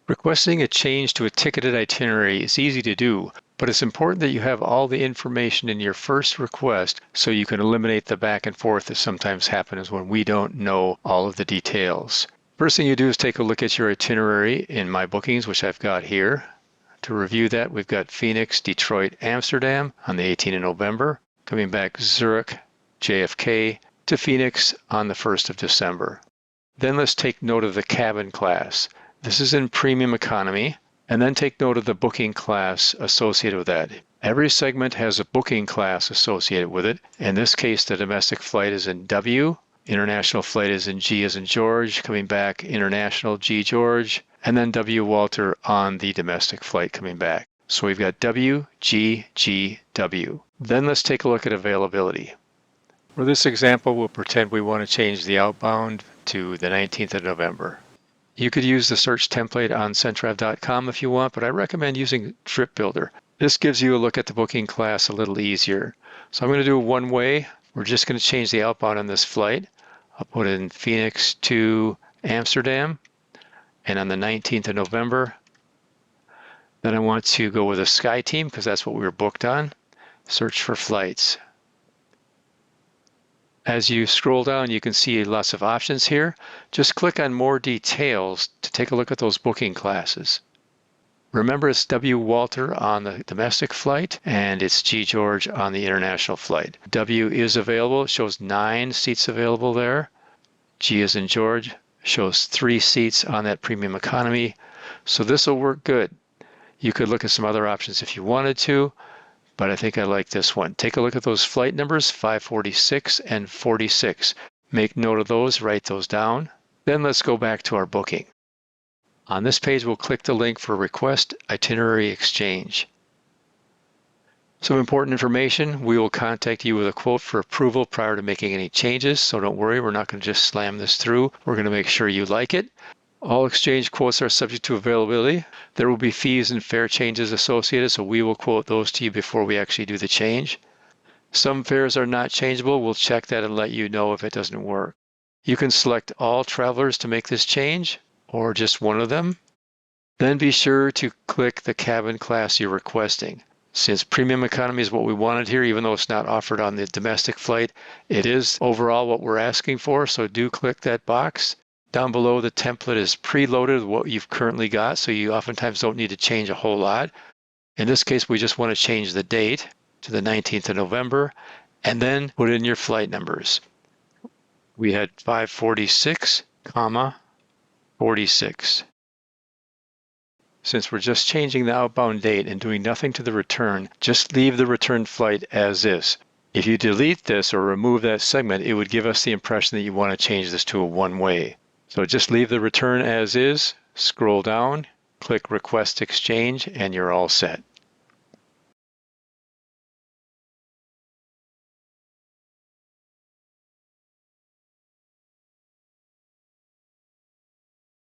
Requesting a change to a ticketed itinerary is easy to do, but it's important that you have all the information in your first request so you can eliminate the back and forth that sometimes happens when we don't know all of the details. First thing you do is take a look at your itinerary in My Bookings, which I've got here. To review that, we've got Phoenix, Detroit, Amsterdam on the 18th of November, coming back Zurich, JFK to Phoenix on the 1st of December. Then let's take note of the cabin class. This is in premium economy, and then take note of the booking class associated with that. Every segment has a booking class associated with it. In this case, the domestic flight is in W, international flight is in G as in George, coming back international G George, and then W Walter on the domestic flight coming back. So we've got W, G, G, W. Then let's take a look at availability. For this example, we'll pretend we want to change the outbound to the 19th of November. You could use the search template on Centrav.com if you want, but I recommend using Trip Builder. This gives you a look at the booking class a little easier. So I'm going to do one way. We're just going to change the outbound on this flight. I'll put in Phoenix to Amsterdam, and on the 19th of November. Then I want to go with a Sky Team because that's what we were booked on. Search for flights. As you scroll down, you can see lots of options here. Just click on More Details to take a look at those booking classes. Remember, it's W Walter on the domestic flight, and it's G George on the international flight. W is available. It shows 9 seats available there. G as in George shows 3 seats on that premium economy. So this will work good. You could look at some other options if you wanted to, but I think I like this one. Take a look at those flight numbers, 546 and 46. Make note of those, write those down. Then let's go back to our booking. On this page, we'll click the link for Request Itinerary Exchange. Some important information. We will contact you with a quote for approval prior to making any changes, so don't worry, we're not going to just slam this through. We're going to make sure you like it. All exchange quotes are subject to availability. There will be fees and fare changes associated, so we will quote those to you before we actually do the change. Some fares are not changeable. We'll check that and let you know if it doesn't work. You can select all travelers to make this change, or just one of them. Then be sure to click the cabin class you're requesting. Since premium economy is what we wanted here, even though it's not offered on the domestic flight, it is overall what we're asking for, so do click that box. Down below, the template is preloaded with what you've currently got, so you oftentimes don't need to change a whole lot. In this case, we just want to change the date to the 19th of November, and then put in your flight numbers. We had 546, 46. Since we're just changing the outbound date and doing nothing to the return, just leave the return flight as is. If you delete this or remove that segment, it would give us the impression that you want to change this to a one-way. So just leave the return as is, scroll down, click Request Exchange, and you're all set.